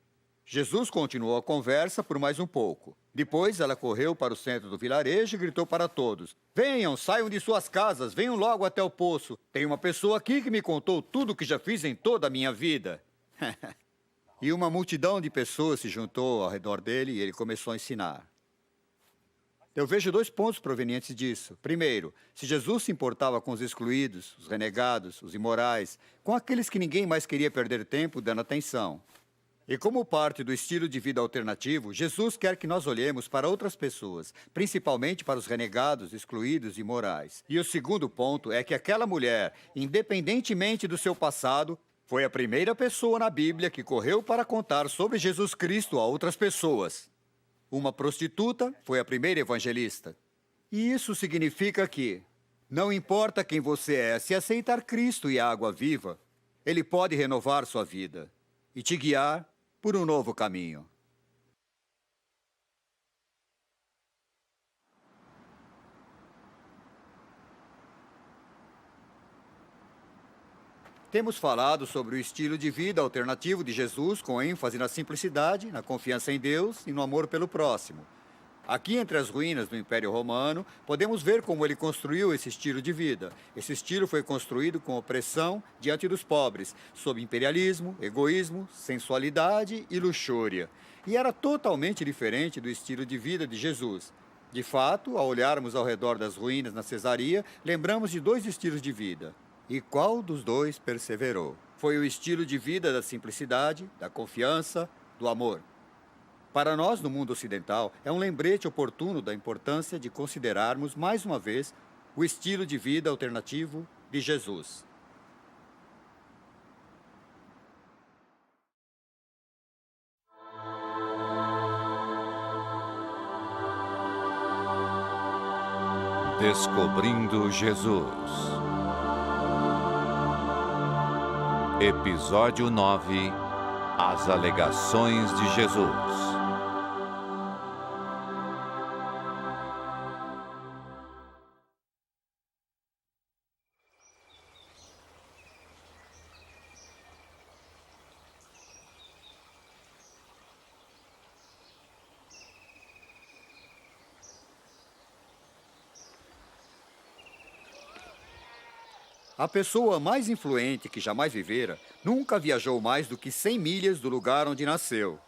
Jesus continuou a conversa por mais um pouco. Depois ela correu para o centro do vilarejo e gritou para todos: "Venham, saiam de suas casas, venham logo até o poço. Tem uma pessoa aqui que me contou tudo o que já fiz em toda a minha vida." E uma multidão de pessoas se juntou ao redor dele e ele começou a ensinar. Eu vejo 2 pontos provenientes disso. Primeiro, se Jesus se importava com os excluídos, os renegados, os imorais, com aqueles que ninguém mais queria perder tempo dando atenção. E como parte do estilo de vida alternativo, Jesus quer que nós olhemos para outras pessoas, principalmente para os renegados, excluídos e imorais. E o segundo ponto é que aquela mulher, independentemente do seu passado, foi a primeira pessoa na Bíblia que correu para contar sobre Jesus Cristo a outras pessoas. Uma prostituta foi a primeira evangelista. E isso significa que, não importa quem você é, se aceitar Cristo e a água viva, Ele pode renovar sua vida e te guiar por um novo caminho. Temos falado sobre o estilo de vida alternativo de Jesus, com ênfase na simplicidade, na confiança em Deus e no amor pelo próximo. Aqui, entre as ruínas do Império Romano, podemos ver como ele construiu esse estilo de vida. Esse estilo foi construído com opressão diante dos pobres, sob imperialismo, egoísmo, sensualidade e luxúria. E era totalmente diferente do estilo de vida de Jesus. De fato, ao olharmos ao redor das ruínas na Cesaria, lembramos de 2 estilos de vida. E qual dos 2 perseverou? Foi o estilo de vida da simplicidade, da confiança, do amor. Para nós, no mundo ocidental, é um lembrete oportuno da importância de considerarmos, mais uma vez, o estilo de vida alternativo de Jesus. Descobrindo Jesus. Episódio 9. As alegações de Jesus. A pessoa mais influente que jamais vivera nunca viajou mais do que 100 milhas do lugar onde nasceu.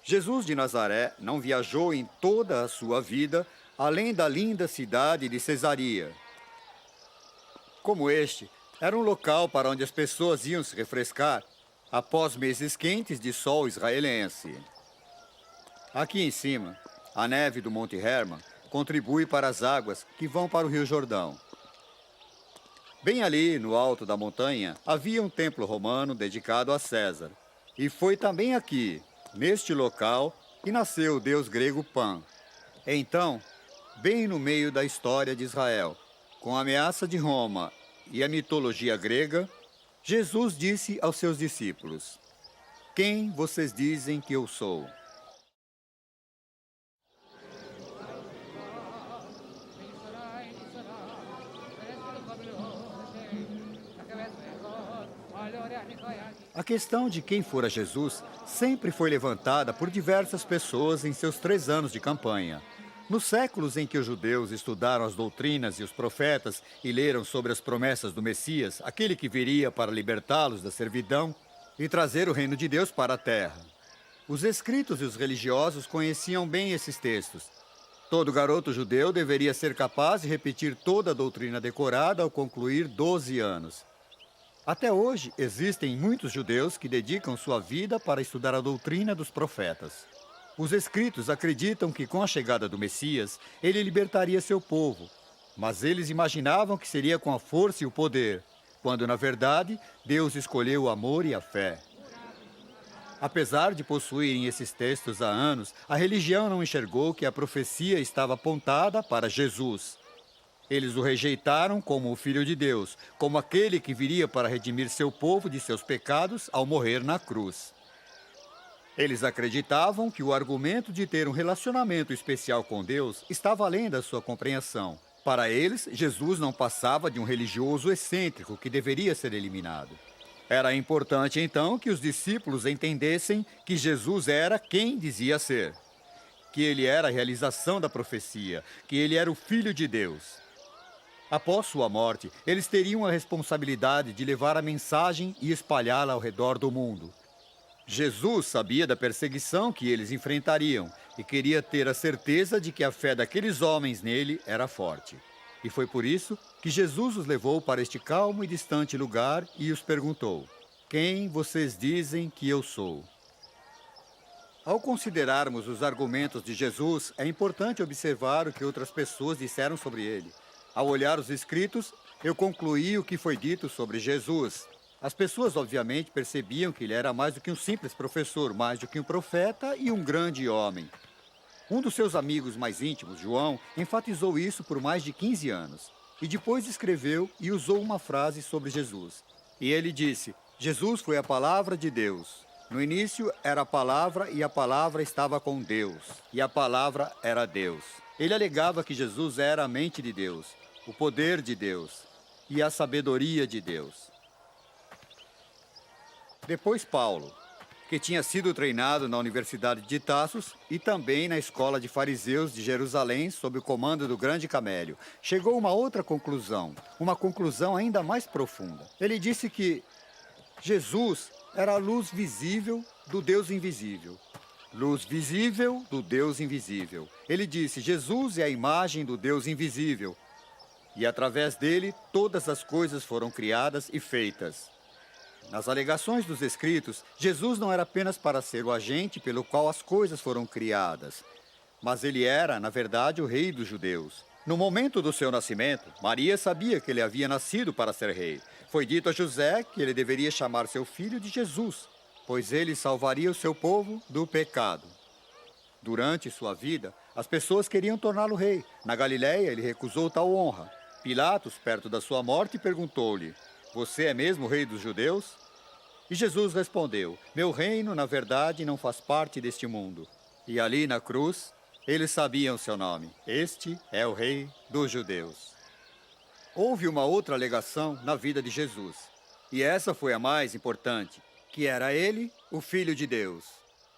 Jesus de Nazaré não viajou em toda a sua vida além da linda cidade de Cesaria. Como este, era um local para onde as pessoas iam se refrescar após meses quentes de sol israelense. Aqui em cima, a neve do Monte Hermon contribui para as águas que vão para o Rio Jordão. Bem ali, no alto da montanha, havia um templo romano dedicado a César. E foi também aqui, neste local, que nasceu o deus grego Pan. Então, bem no meio da história de Israel, com a ameaça de Roma e a mitologia grega, Jesus disse aos seus discípulos: "Quem vocês dizem que eu sou?" A questão de quem fora Jesus sempre foi levantada por diversas pessoas em seus 3 anos de campanha. Nos séculos em que os judeus estudaram as doutrinas e os profetas e leram sobre as promessas do Messias, aquele que viria para libertá-los da servidão e trazer o reino de Deus para a terra. Os escritos e os religiosos conheciam bem esses textos. Todo garoto judeu deveria ser capaz de repetir toda a doutrina decorada ao concluir 12 anos. Até hoje, existem muitos judeus que dedicam sua vida para estudar a doutrina dos profetas. Os escritos acreditam que com a chegada do Messias, ele libertaria seu povo, mas eles imaginavam que seria com a força e o poder, quando, na verdade, Deus escolheu o amor e a fé. Apesar de possuírem esses textos há anos, a religião não enxergou que a profecia estava apontada para Jesus. Eles o rejeitaram como o Filho de Deus, como aquele que viria para redimir seu povo de seus pecados ao morrer na cruz. Eles acreditavam que o argumento de ter um relacionamento especial com Deus estava além da sua compreensão. Para eles, Jesus não passava de um religioso excêntrico que deveria ser eliminado. Era importante, então, que os discípulos entendessem que Jesus era quem dizia ser, que ele era a realização da profecia, que ele era o Filho de Deus. Após sua morte, eles teriam a responsabilidade de levar a mensagem e espalhá-la ao redor do mundo. Jesus sabia da perseguição que eles enfrentariam e queria ter a certeza de que a fé daqueles homens nele era forte. E foi por isso que Jesus os levou para este calmo e distante lugar e os perguntou: "Quem vocês dizem que eu sou?" Ao considerarmos os argumentos de Jesus, é importante observar o que outras pessoas disseram sobre ele. Ao olhar os escritos, eu concluí o que foi dito sobre Jesus. As pessoas, obviamente, percebiam que ele era mais do que um simples professor, mais do que um profeta e um grande homem. Um dos seus amigos mais íntimos, João, enfatizou isso por mais de 15 anos. E depois escreveu e usou uma frase sobre Jesus. E ele disse: "Jesus foi a palavra de Deus. No início era a palavra e a palavra estava com Deus. E a palavra era Deus." Ele alegava que Jesus era a mente de Deus, o poder de Deus e a sabedoria de Deus. Depois Paulo, que tinha sido treinado na Universidade de Tarsus e também na escola de fariseus de Jerusalém sob o comando do grande Camélio, chegou a uma outra conclusão, uma conclusão ainda mais profunda. Ele disse que Jesus era a luz visível do Deus invisível. Luz visível do Deus invisível. Ele disse: Jesus é a imagem do Deus invisível. E através dele, todas as coisas foram criadas e feitas. Nas alegações dos escritos, Jesus não era apenas para ser o agente pelo qual as coisas foram criadas, mas ele era, na verdade, o rei dos judeus. No momento do seu nascimento, Maria sabia que ele havia nascido para ser rei. Foi dito a José que ele deveria chamar seu filho de Jesus, pois ele salvaria o seu povo do pecado. Durante sua vida, as pessoas queriam torná-lo rei. Na Galiléia, ele recusou tal honra. Pilatos, perto da sua morte, perguntou-lhe: "Você é mesmo o rei dos judeus?" E Jesus respondeu: "Meu reino, na verdade, não faz parte deste mundo." E ali na cruz, eles sabiam seu nome. Este é o rei dos judeus. Houve uma outra alegação na vida de Jesus, e essa foi a mais importante, que era ele, o Filho de Deus.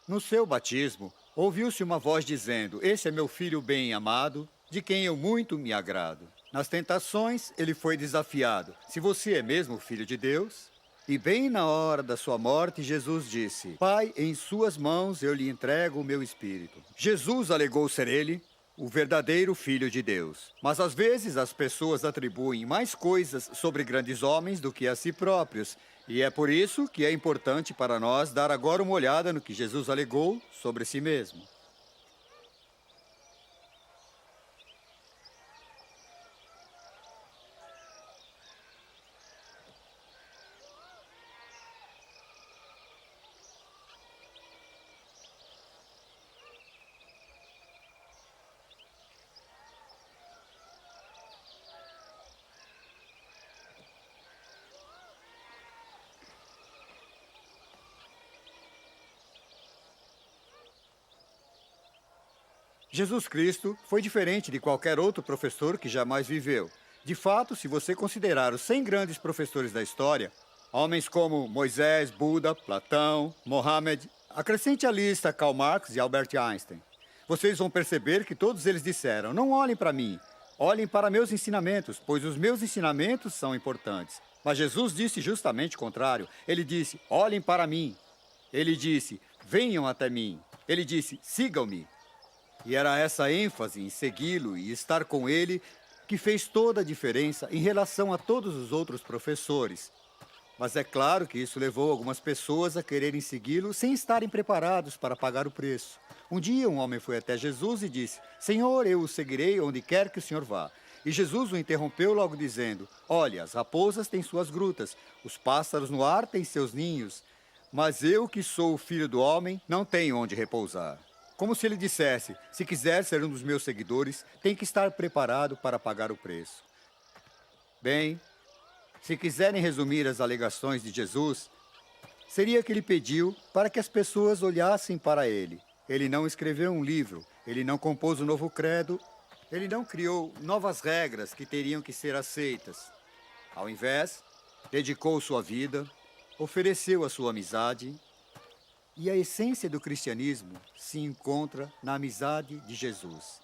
No seu batismo, ouviu-se uma voz dizendo: "Esse é meu filho bem amado, de quem eu muito me agrado." Nas tentações, ele foi desafiado. Se você é mesmo filho de Deus? E bem na hora da sua morte, Jesus disse: Pai, em suas mãos eu lhe entrego o meu espírito. Jesus alegou ser ele o verdadeiro Filho de Deus. Mas às vezes as pessoas atribuem mais coisas sobre grandes homens do que a si próprios. E é por isso que é importante para nós dar agora uma olhada no que Jesus alegou sobre si mesmo. Jesus Cristo foi diferente de qualquer outro professor que jamais viveu. De fato, se você considerar os 100 grandes professores da história, homens como Moisés, Buda, Platão, Mohammed, acrescente à lista Karl Marx e Albert Einstein. Vocês vão perceber que todos eles disseram: não olhem para mim, olhem para meus ensinamentos, pois os meus ensinamentos são importantes. Mas Jesus disse justamente o contrário. Ele disse: olhem para mim. Ele disse: venham até mim. Ele disse: sigam-me. E era essa ênfase em segui-lo e estar com ele que fez toda a diferença em relação a todos os outros professores. Mas é claro que isso levou algumas pessoas a quererem segui-lo sem estarem preparados para pagar o preço. Um dia um homem foi até Jesus e disse: Senhor, eu o seguirei onde quer que o Senhor vá. E Jesus o interrompeu logo dizendo: olha, as raposas têm suas grutas, os pássaros no ar têm seus ninhos, mas eu que sou o Filho do Homem não tenho onde repousar. Como se ele dissesse: se quiser ser um dos meus seguidores, tem que estar preparado para pagar o preço. Bem, se quiserem resumir as alegações de Jesus, seria que ele pediu para que as pessoas olhassem para ele. Ele não escreveu um livro, ele não compôs um novo credo, ele não criou novas regras que teriam que ser aceitas. Ao invés, dedicou sua vida, ofereceu a sua amizade. E a essência do cristianismo se encontra na amizade de Jesus.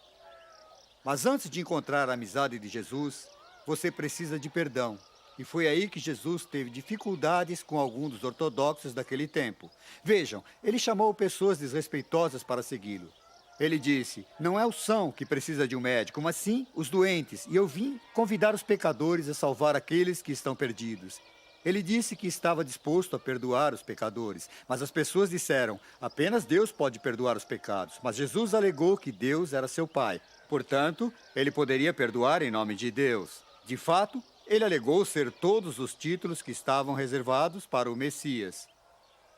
Mas antes de encontrar a amizade de Jesus, você precisa de perdão. E foi aí que Jesus teve dificuldades com alguns dos ortodoxos daquele tempo. Vejam, ele chamou pessoas desrespeitosas para segui-lo. Ele disse: não é o são que precisa de um médico, mas sim os doentes. E eu vim convidar os pecadores a salvar aqueles que estão perdidos. Ele disse que estava disposto a perdoar os pecadores, mas as pessoas disseram: apenas Deus pode perdoar os pecados. Mas Jesus alegou que Deus era seu Pai. Portanto, ele poderia perdoar em nome de Deus. De fato, ele alegou ser todos os títulos que estavam reservados para o Messias.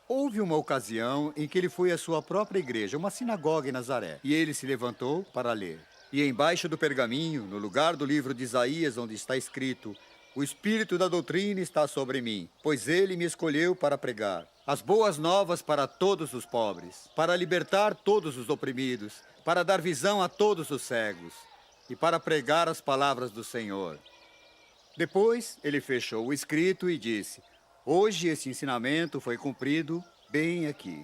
Houve uma ocasião em que ele foi à sua própria igreja, uma sinagoga em Nazaré, e ele se levantou para ler. E embaixo do pergaminho, no lugar do livro de Isaías, onde está escrito: o Espírito da doutrina está sobre mim, pois ele me escolheu para pregar as boas novas para todos os pobres, para libertar todos os oprimidos, para dar visão a todos os cegos e para pregar as palavras do Senhor. Depois, ele fechou o escrito e disse: hoje esse ensinamento foi cumprido bem aqui.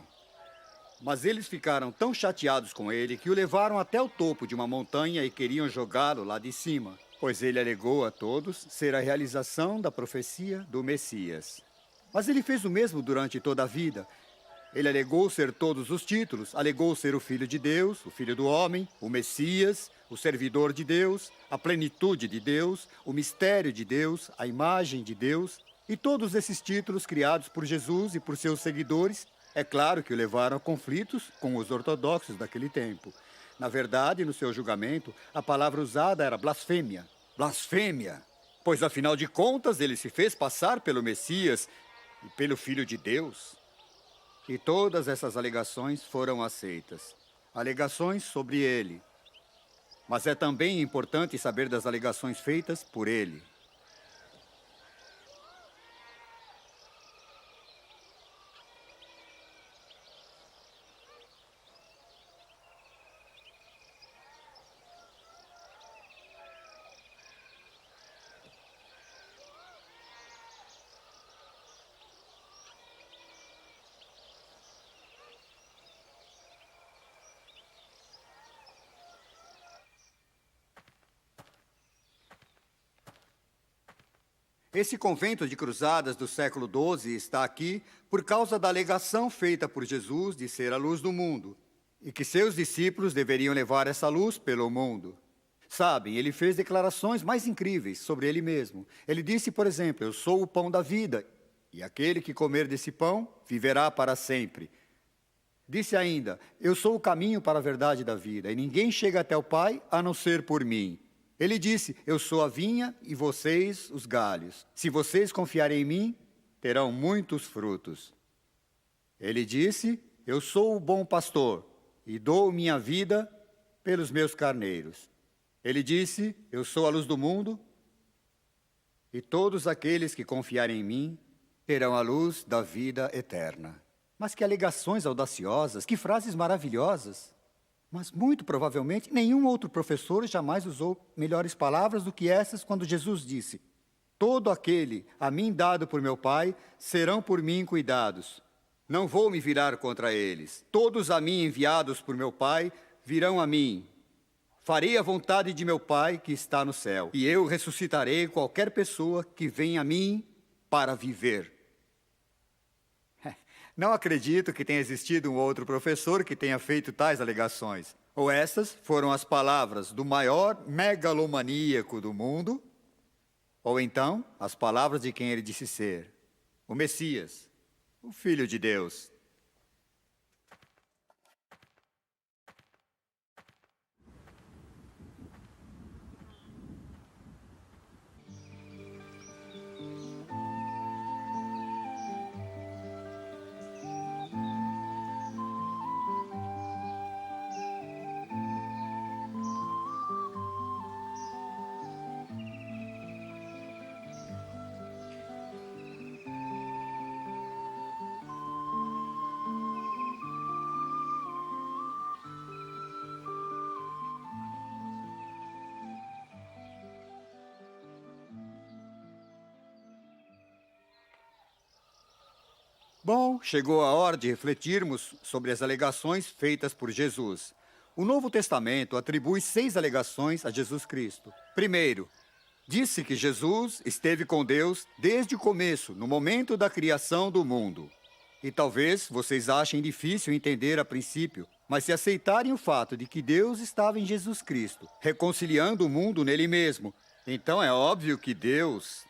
Mas eles ficaram tão chateados com ele que o levaram até o topo de uma montanha e queriam jogá-lo lá de cima, pois ele alegou a todos ser a realização da profecia do Messias. Mas ele fez o mesmo durante toda a vida. Ele alegou ser todos os títulos, alegou ser o Filho de Deus, o Filho do Homem, o Messias, o servidor de Deus, a plenitude de Deus, o mistério de Deus, a imagem de Deus. E todos esses títulos criados por Jesus e por seus seguidores, é claro que o levaram a conflitos com os ortodoxos daquele tempo. Na verdade, no seu julgamento, a palavra usada era blasfêmia. Blasfêmia! Pois, afinal de contas, ele se fez passar pelo Messias e pelo Filho de Deus. E todas essas alegações foram aceitas. Alegações sobre ele. Mas é também importante saber das alegações feitas por ele. Esse convento de cruzadas do século XII está aqui por causa da alegação feita por Jesus de ser a luz do mundo e que seus discípulos deveriam levar essa luz pelo mundo. Sabem, ele fez declarações mais incríveis sobre ele mesmo. Ele disse, por exemplo, eu sou o pão da vida e aquele que comer desse pão viverá para sempre. Disse ainda, eu sou o caminho para a verdade da vida e ninguém chega até o Pai a não ser por mim. Ele disse, eu sou a vinha e vocês os galhos. Se vocês confiarem em mim, terão muitos frutos. Ele disse, eu sou o bom pastor e dou minha vida pelos meus carneiros. Ele disse, eu sou a luz do mundo e todos aqueles que confiarem em mim terão a luz da vida eterna. Mas que alegações audaciosas, que frases maravilhosas. Mas, muito provavelmente, nenhum outro professor jamais usou melhores palavras do que essas quando Jesus disse, todo aquele a mim dado por meu Pai serão por mim cuidados. Não vou me virar contra eles. Todos a mim enviados por meu Pai virão a mim. Farei a vontade de meu Pai que está no céu, e eu ressuscitarei qualquer pessoa que venha a mim para viver. Não acredito que tenha existido um outro professor que tenha feito tais alegações. Ou essas foram as palavras do maior megalomaníaco do mundo, ou então as palavras de quem ele disse ser, o Messias, o Filho de Deus. Bom, chegou a hora de refletirmos sobre as alegações feitas por Jesus. O Novo Testamento atribui 6 alegações a Jesus Cristo. Primeiro, disse que Jesus esteve com Deus desde o começo, no momento da criação do mundo. E talvez vocês achem difícil entender a princípio, mas se aceitarem o fato de que Deus estava em Jesus Cristo, reconciliando o mundo nele mesmo, então é óbvio que Deus,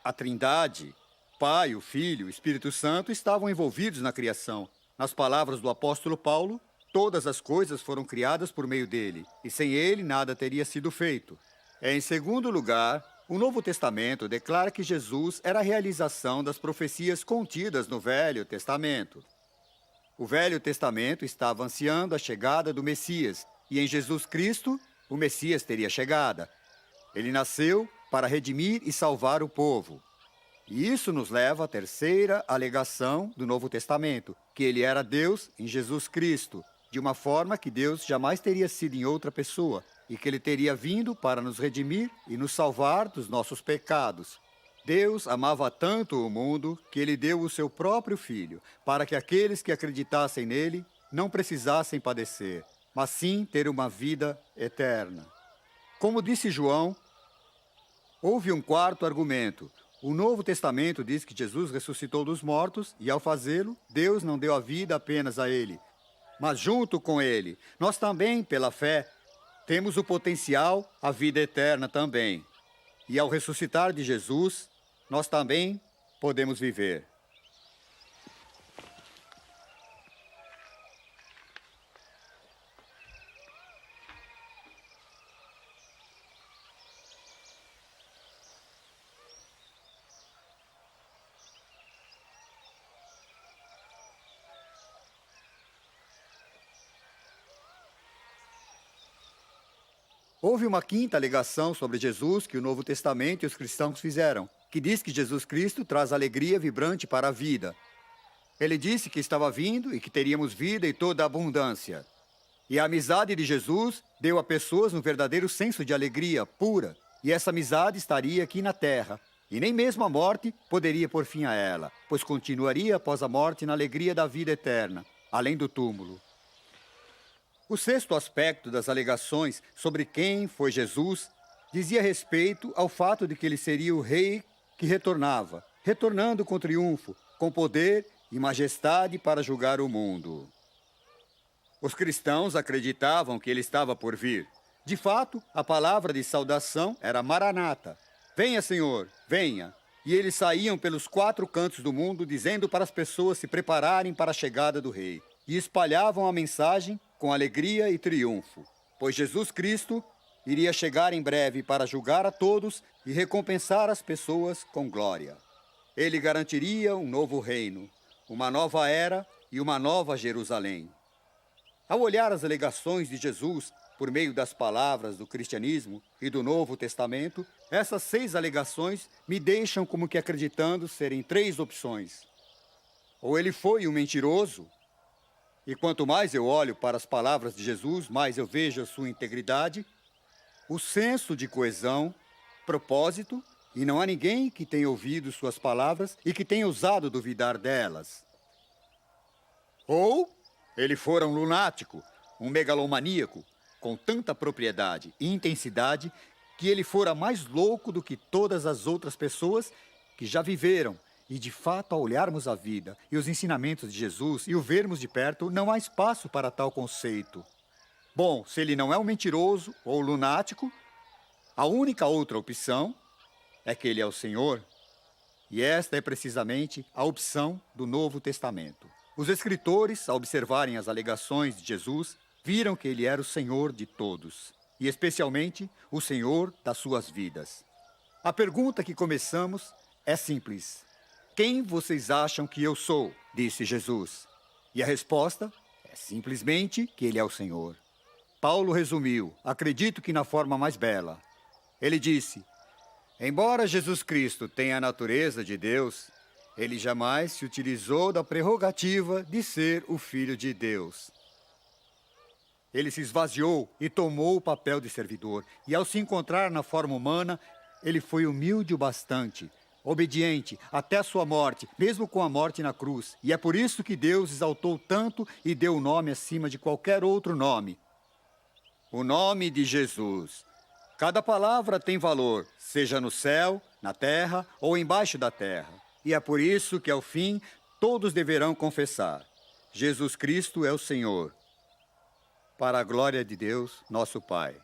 a Trindade, Pai, o Filho, o Espírito Santo estavam envolvidos na criação. Nas palavras do apóstolo Paulo, todas as coisas foram criadas por meio dele, e sem ele nada teria sido feito. Em segundo lugar, o Novo Testamento declara que Jesus era a realização das profecias contidas no Velho Testamento. O Velho Testamento estava ansiando a chegada do Messias, e em Jesus Cristo, o Messias teria chegada. Ele nasceu para redimir e salvar o povo. E isso nos leva à terceira alegação do Novo Testamento, que ele era Deus em Jesus Cristo, de uma forma que Deus jamais teria sido em outra pessoa, e que ele teria vindo para nos redimir e nos salvar dos nossos pecados. Deus amava tanto o mundo que ele deu o seu próprio Filho, para que aqueles que acreditassem nele não precisassem padecer, mas sim ter uma vida eterna. Como disse João, houve um quarto argumento. O Novo Testamento diz que Jesus ressuscitou dos mortos e, ao fazê-lo, Deus não deu a vida apenas a ele, mas junto com ele, nós também, pela fé, temos o potencial à vida eterna também. E ao ressuscitar de Jesus, nós também podemos viver. Houve uma quinta alegação sobre Jesus que o Novo Testamento e os cristãos fizeram, que diz que Jesus Cristo traz alegria vibrante para a vida. Ele disse que estava vindo e que teríamos vida e toda a abundância. E a amizade de Jesus deu a pessoas um verdadeiro senso de alegria pura, e essa amizade estaria aqui na terra. E nem mesmo a morte poderia pôr fim a ela, pois continuaria após a morte na alegria da vida eterna, além do túmulo. O sexto aspecto das alegações sobre quem foi Jesus dizia respeito ao fato de que ele seria o rei que retornando com triunfo, com poder e majestade para julgar o mundo. Os cristãos acreditavam que ele estava por vir. De fato, a palavra de saudação era Maranata. Venha, Senhor, venha. E eles saíam pelos 4 cantos do mundo dizendo para as pessoas se prepararem para a chegada do rei. E espalhavam a mensagem com alegria e triunfo, pois Jesus Cristo iria chegar em breve para julgar a todos e recompensar as pessoas com glória. Ele garantiria um novo reino, uma nova era e uma nova Jerusalém. Ao olhar as alegações de Jesus por meio das palavras do cristianismo e do Novo Testamento, essas 6 alegações me deixam como que acreditando serem 3 opções. Ou ele foi um mentiroso, e quanto mais eu olho para as palavras de Jesus, mais eu vejo a sua integridade, o senso de coesão, propósito, e não há ninguém que tenha ouvido suas palavras e que tenha ousado duvidar delas. Ou ele fora um lunático, um megalomaníaco, com tanta propriedade e intensidade que ele fora mais louco do que todas as outras pessoas que já viveram. E de fato, ao olharmos a vida e os ensinamentos de Jesus e o vermos de perto, não há espaço para tal conceito. Bom, se ele não é um mentiroso ou lunático, a única outra opção é que ele é o Senhor. E esta é precisamente a opção do Novo Testamento. Os escritores, ao observarem as alegações de Jesus, viram que ele era o Senhor de todos, e especialmente o Senhor das suas vidas. A pergunta que começamos é simples. Quem vocês acham que eu sou? Disse Jesus. E a resposta é simplesmente que ele é o Senhor. Paulo resumiu, acredito que na forma mais bela. Ele disse: embora Jesus Cristo tenha a natureza de Deus, ele jamais se utilizou da prerrogativa de ser o Filho de Deus. Ele se esvaziou e tomou o papel de servidor. E ao se encontrar na forma humana, ele foi humilde o bastante, obediente até a sua morte, mesmo com a morte na cruz. E é por isso que Deus exaltou tanto e deu o nome acima de qualquer outro nome. O nome de Jesus. Cada palavra tem valor, seja no céu, na terra ou embaixo da terra. E é por isso que, ao fim, todos deverão confessar: Jesus Cristo é o Senhor. Para a glória de Deus, nosso Pai.